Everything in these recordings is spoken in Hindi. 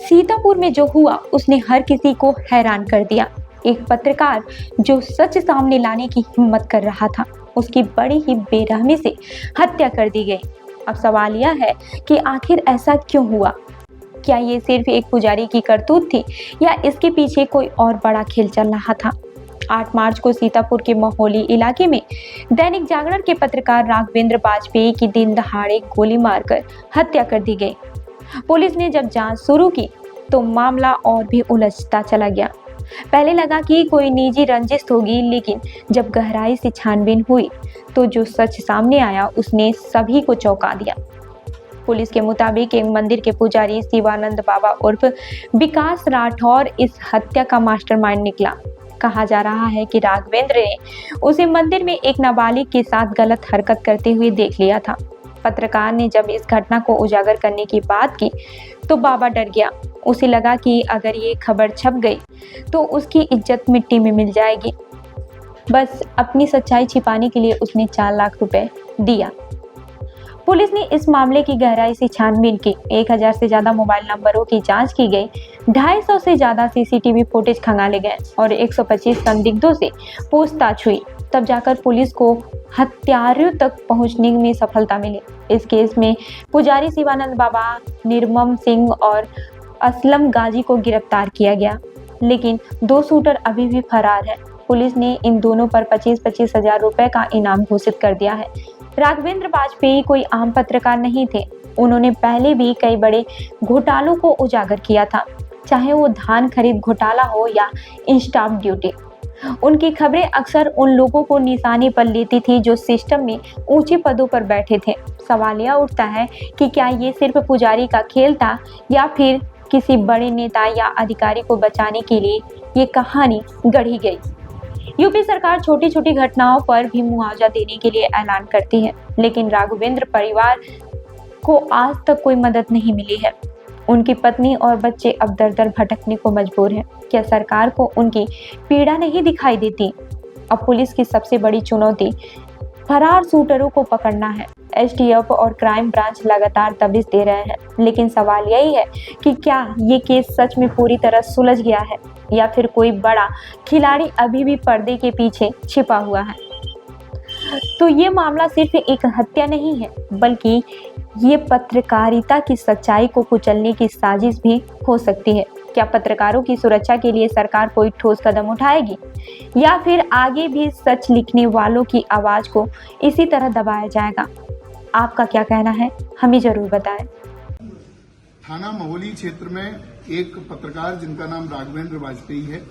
सीतापुर में जो हुआ उसने हर किसी को हैरान कर दिया। एक पत्रकार जो सच सामने लाने की हिम्मत कर रहा था, उसकी बड़ी ही बेरहमी से हत्या कर दी गई। अब सवाल यह है कि आखिर ऐसा क्यों हुआ? क्या ये सिर्फ एक पुजारी की करतूत थी या इसके पीछे कोई और बड़ा खेल चल रहा था? 8 मार्च को सीतापुर के महोली इलाके में दैनिक जागरण के पत्रकार राघवेंद्र वाजपेयी की दिन दहाड़े गोली मारकर हत्या कर दी गई। पुलिस ने जब जांच शुरू की तो मामला और भी उलझता चला गया। पहले लगा कि कोई निजी रंजिश होगी, लेकिन जब गहराई से छानबीन हुई तो जो सच सामने आया उसने सभी को चौंका दिया। पुलिस के मुताबिक एक मंदिर के पुजारी शिवानंद बाबा उर्फ विकास राठौर इस हत्या का मास्टरमाइंड निकला। कहा जा रहा है कि राघवेंद्र ने उसे मंदिर में एक नाबालिग के साथ गलत हरकत करते हुए देख लिया था। पत्रकार ने जब इस घटना को उजागर करने की बात की तो बाबा डर गया। उसे लगा कि अगर ये खबर छप गई तो उसकी इज्जत मिट्टी में मिल जाएगी। बस अपनी सच्चाई छिपाने के लिए उसने 4 लाख रुपए दिया। पुलिस ने इस मामले की गहराई से छानबीन की। 1000 से ज्यादा मोबाइल नंबरों की जांच की गई, 250 से ज्यादा सीसीटीवी फुटेज खंगाले गए और 125 संदिग्धों से पूछताछ हुई। तब जाकर पुलिस को हत्यारों तक पहुंचने में सफलता मिली। इस केस में पुजारी शिवानंद बाबा, निर्मम सिंह और असलम गाजी को गिरफ्तार किया गया, लेकिन 2 शूटर अभी भी फरार है। पुलिस ने इन दोनों पर 25-25 हजार रुपए का इनाम घोषित कर दिया है। राघवेंद्र वाजपेयी कोई आम पत्रकार नहीं थे। उन्होंने पहले भी कई बड़े घोटालों को उजागर किया था, चाहे वो धान खरीद घोटाला हो या स्टाम्प ड्यूटी। उनकी खबरें अक्सर उन लोगों को निशाने पर लेती थी जो सिस्टम में ऊंचे पदों पर बैठे थे। सवाल यह उठता है कि क्या ये सिर्फ पुजारी का खेल था या फिर किसी बड़े नेता या अधिकारी को बचाने के लिए ये कहानी गढ़ी गई। यूपी सरकार छोटी छोटी घटनाओं पर भी मुआवजा देने के लिए ऐलान करती है, लेकिन राघवेंद्र परिवार को आज तक कोई मदद नहीं मिली है। उनकी पत्नी और बच्चे अब दर दर भटकने को मजबूर हैं। क्या सरकार को उनकी पीड़ा नहीं दिखाई देती? अब पुलिस की सबसे बड़ी चुनौती फरार शूटरों को पकड़ना है। एसटीएफ और क्राइम ब्रांच लगातार दबिश दे रहे हैं, लेकिन सवाल यही है कि क्या ये केस सच में पूरी तरह सुलझ गया है या फिर कोई बड़ा खिलाड़ी अभी भी पर्दे के पीछे छिपा हुआ है। तो ये मामला सिर्फ एक हत्या नहीं है, बल्कि ये पत्रकारिता की सच्चाई को कुचलने की साजिश भी हो सकती है। क्या पत्रकारों की सुरक्षा के लिए सरकार कोई ठोस कदम उठाएगी या फिर आगे भी सच लिखने वालों की आवाज को इसी तरह दबाया जाएगा? आपका क्या कहना है, हमें जरूर बताएं। थाना महोली क्षेत्र में एक पत्रकार जिनका नाम राघवेंद्र वाजपेयी है,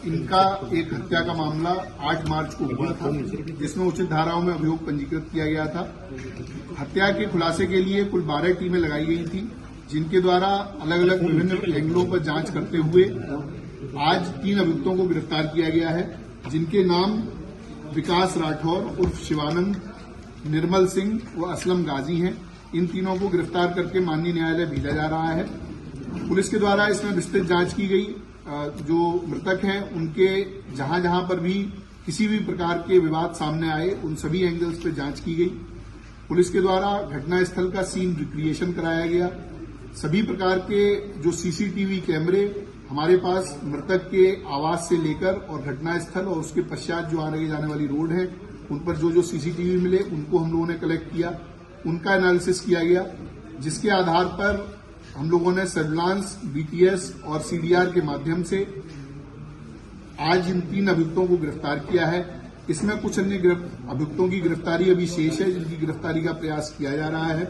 इनका एक हत्या का मामला 8 मार्च को हुआ था, जिसमें उचित धाराओं में अभियोग पंजीकृत किया गया था। हत्या के खुलासे के लिए कुल 12 टीमें लगाई गई थी, जिनके द्वारा अलग अलग विभिन्न एंगलों पर जांच करते हुए आज 3 अभियुक्तों को गिरफ्तार किया गया है, जिनके नाम विकास राठौर उर्फ शिवानंद, निर्मल सिंह व असलम गाजी हैं। इन तीनों को गिरफ्तार करके माननीय न्यायालय भेजा जा रहा है। पुलिस के द्वारा इसमें विस्तृत जांच की गई। जो मृतक हैं उनके जहां जहां पर भी किसी भी प्रकार के विवाद सामने आए, उन सभी एंगल्स पर जांच की गई। पुलिस के द्वारा घटनास्थल का सीन रिक्रिएशन कराया गया। सभी प्रकार के जो सीसीटीवी कैमरे हमारे पास मृतक के आवास से लेकर और घटनास्थल और उसके पश्चात जो आगे जाने वाली रोड है, उन पर जो सीसीटीवी मिले उनको हम लोगों ने कलेक्ट किया, उनका एनालिसिस किया गया, जिसके आधार पर हम लोगों ने सर्विलांस, बीटीएस और सीडीआर के माध्यम से आज इन 3 अभियुक्तों को गिरफ्तार किया है। इसमें कुछ अन्य अभियुक्तों की गिरफ्तारी अभी शेष है, जिनकी गिरफ्तारी का प्रयास किया जा रहा है।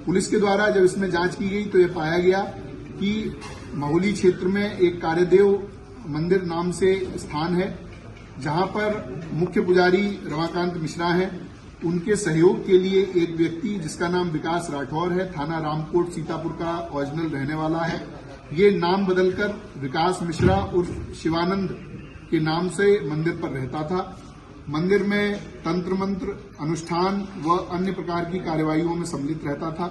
पुलिस के द्वारा जब इसमें जांच की गई तो यह पाया गया कि महोली क्षेत्र में एक कार्यदेव मंदिर नाम से स्थान है, जहां पर मुख्य पुजारी रमाकांत मिश्रा हैं। उनके सहयोग के लिए एक व्यक्ति जिसका नाम विकास राठौर है, थाना रामकोट सीतापुर का ओरिजिनल रहने वाला है, ये नाम बदलकर विकास मिश्रा उर्फ शिवानंद के नाम से मंदिर पर रहता था। मंदिर में तंत्र मंत्र, अनुष्ठान व अन्य प्रकार की कार्यवाहियों में सम्मिलित रहता था।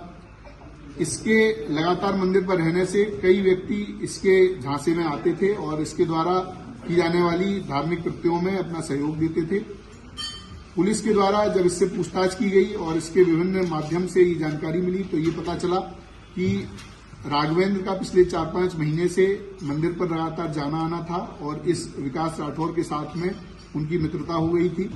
इसके लगातार मंदिर पर रहने से कई व्यक्ति इसके झांसे में आते थे और इसके द्वारा की जाने वाली धार्मिक कृत्यों में अपना सहयोग देते थे। पुलिस के द्वारा जब इससे पूछताछ की गई और इसके विभिन्न माध्यम से ये जानकारी मिली तो ये पता चला कि राघवेंद्र का पिछले 4-5 महीने से मंदिर पर लगातार जाना आना था और इस विकास राठौर के साथ में उनकी मित्रता हो गई थी।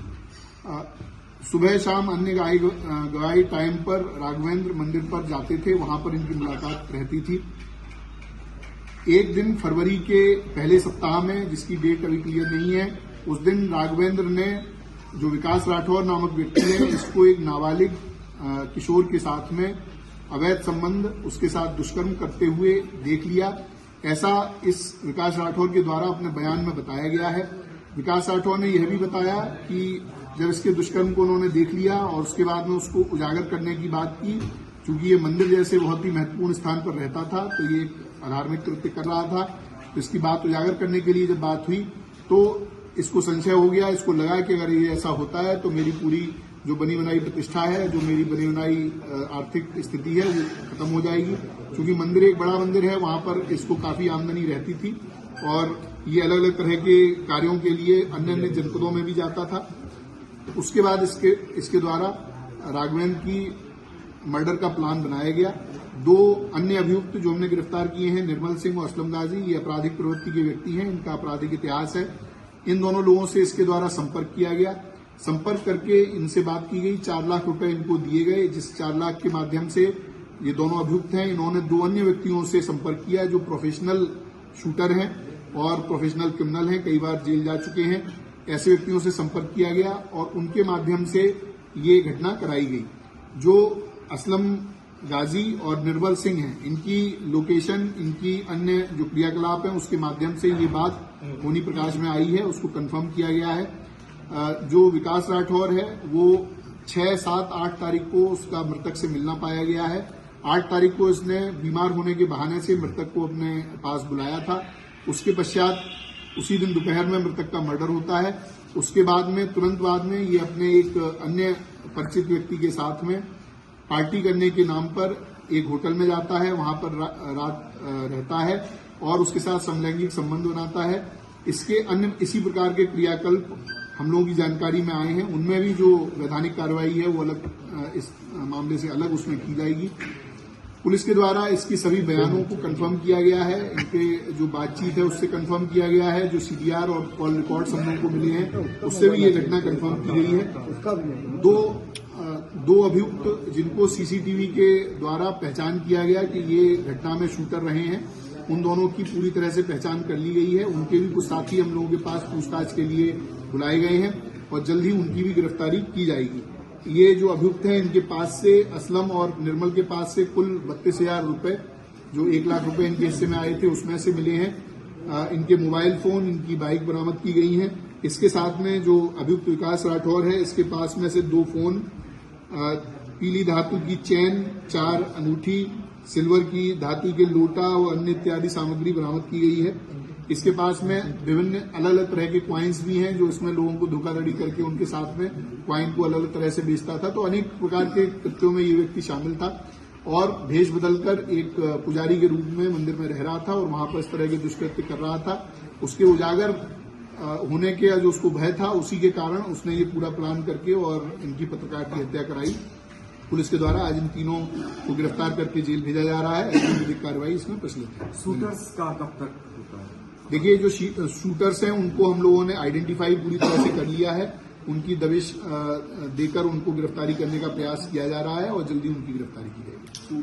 सुबह शाम अन्य गवाही टाइम पर राघवेंद्र मंदिर पर जाते थे, वहां पर इनकी मुलाकात रहती थी। एक दिन फरवरी के पहले सप्ताह में, जिसकी डेट अभी क्लियर नहीं है, उस दिन राघवेंद्र ने, जो विकास राठौर नामक व्यक्ति है, इसको एक नाबालिग किशोर के साथ में अवैध संबंध, उसके साथ दुष्कर्म करते हुए देख लिया। ऐसा इस विकास राठौर के द्वारा अपने बयान में बताया गया है। विकास राठौर ने यह भी बताया कि जब इसके दुष्कर्म को उन्होंने देख लिया और उसके बाद में उसको उजागर करने की बात की, चूंकि ये मंदिर जैसे बहुत ही महत्वपूर्ण स्थान पर रहता था, तो ये अधार्मिक कृत्य कर रहा था, तो इसकी बात उजागर करने के लिए जब बात हुई तो इसको संशय हो गया। इसको लगा कि अगर ये ऐसा होता है तो मेरी पूरी जो बनी बनाई प्रतिष्ठा है, जो मेरी बनी बनाई आर्थिक स्थिति है, वो खत्म हो जाएगी। क्योंकि मंदिर एक बड़ा मंदिर है, वहां पर इसको काफी आमदनी रहती थी और ये अलग अलग तरह के कार्यों के लिए अन्य अन्य जनपदों में भी जाता था। उसके बाद इसके द्वारा राघवेंद्र की मर्डर का प्लान बनाया गया। 2 अन्य अभियुक्त जो हमने गिरफ्तार किए हैं, निर्मल सिंह और असलम गाजी, ये आपराधिक प्रवृत्ति के व्यक्ति हैं, इनका आपराधिक इतिहास है। इन दोनों लोगों से इसके द्वारा संपर्क किया गया। संपर्क करके इनसे बात की गई, 4 लाख रुपए इनको दिए गए, जिस 4 लाख के माध्यम से ये दोनों अभियुक्त हैं, इन्होंने 2 अन्य व्यक्तियों से संपर्क किया जो प्रोफेशनल शूटर हैं और प्रोफेशनल क्रिमिनल हैं, कई बार जेल जा चुके हैं। ऐसे व्यक्तियों से संपर्क किया गया और उनके माध्यम से ये घटना कराई गई। जो असलम गाजी और निर्मल सिंह हैं, इनकी लोकेशन, इनकी अन्य जो क्रियाकलाप हैं, उसके माध्यम से ये बात होनी प्रकाश में आई है, उसको कंफर्म किया गया है। जो विकास राठौर है वो 6, 7, 8 तारीख को उसका मृतक से मिलना पाया गया है। 8 तारीख को इसने बीमार होने के बहाने से मृतक को अपने पास बुलाया था। उसके पश्चात उसी दिन दोपहर में मृतक का मर्डर होता है। उसके बाद में, तुरंत बाद में, ये अपने एक अन्य परिचित व्यक्ति के साथ में पार्टी करने के नाम पर एक होटल में जाता है, वहां पर रात रहता है और उसके साथ समलैंगिक संबंध बनाता है। इसके अन्य इसी प्रकार के क्रियाकल्प हम लोगों की जानकारी में आए हैं। उनमें भी जो वैधानिक कार्रवाई है वो अलग, इस मामले से अलग उसमें की जाएगी। पुलिस के द्वारा इसकी सभी बयानों को कंफर्म किया गया है, इनके जो बातचीत है उससे कंफर्म किया गया है, जो सीडीआर और कॉल रिकॉर्ड्स हम लोगों को मिले हैं उससे भी ये घटना कंफर्म की गई है। दो अभियुक्त जिनको सीसीटीवी के द्वारा पहचान किया गया कि ये घटना में शूटर रहे हैं, उन दोनों की पूरी तरह से पहचान कर ली गई है। उनके भी कुछ साथी हम लोगों के पास पूछताछ के लिए बुलाए गए हैं और जल्द ही उनकी भी गिरफ्तारी की जाएगी। ये जो अभियुक्त हैं, इनके पास से, असलम और निर्मल के पास से कुल 32,000 रुपए, जो 1 लाख रुपए इनके हिस्से में आए थे, उसमें से मिले हैं। इनके मोबाइल फोन, इनकी बाइक बरामद की गई है। इसके साथ में जो अभियुक्त विकास राठौर है, इसके पास में से 2 फोन, पीली धातु की चैन, 4 अंगूठी, सिल्वर की धातु के लोटा और अन्य इत्यादि सामग्री बरामद की गई है। इसके पास में विभिन्न अलग अलग तरह के क्वाइंस भी हैं, जो इसमें लोगों को धोखाधड़ी करके उनके साथ में क्वाइन को अलग अलग तरह से बेचता था। तो अनेक प्रकार के कृत्यों में ये व्यक्ति शामिल था और भेष बदलकर एक पुजारी के रूप में मंदिर में रह रहा था और वहां पर इस तरह के दुष्कृत्य कर रहा था। उसके उजागर होने के जो उसको भय था, उसी के कारण उसने ये पूरा प्लान करके और इनकी पत्रकार की हत्या कराई। पुलिस के द्वारा आज इन तीनों को गिरफ्तार करके जेल भेजा जा रहा है। विधिक कार्रवाई इसमें प्रचलित है। शूटर्स का कब तक होता है? देखिए, जो शूटर्स हैं उनको हम लोगों ने आइडेंटिफाई पूरी तरह से कर लिया है। उनकी दबिश देकर उनको गिरफ्तारी करने का प्रयास किया जा रहा है और जल्दी उनकी गिरफ्तारी की जाएगी।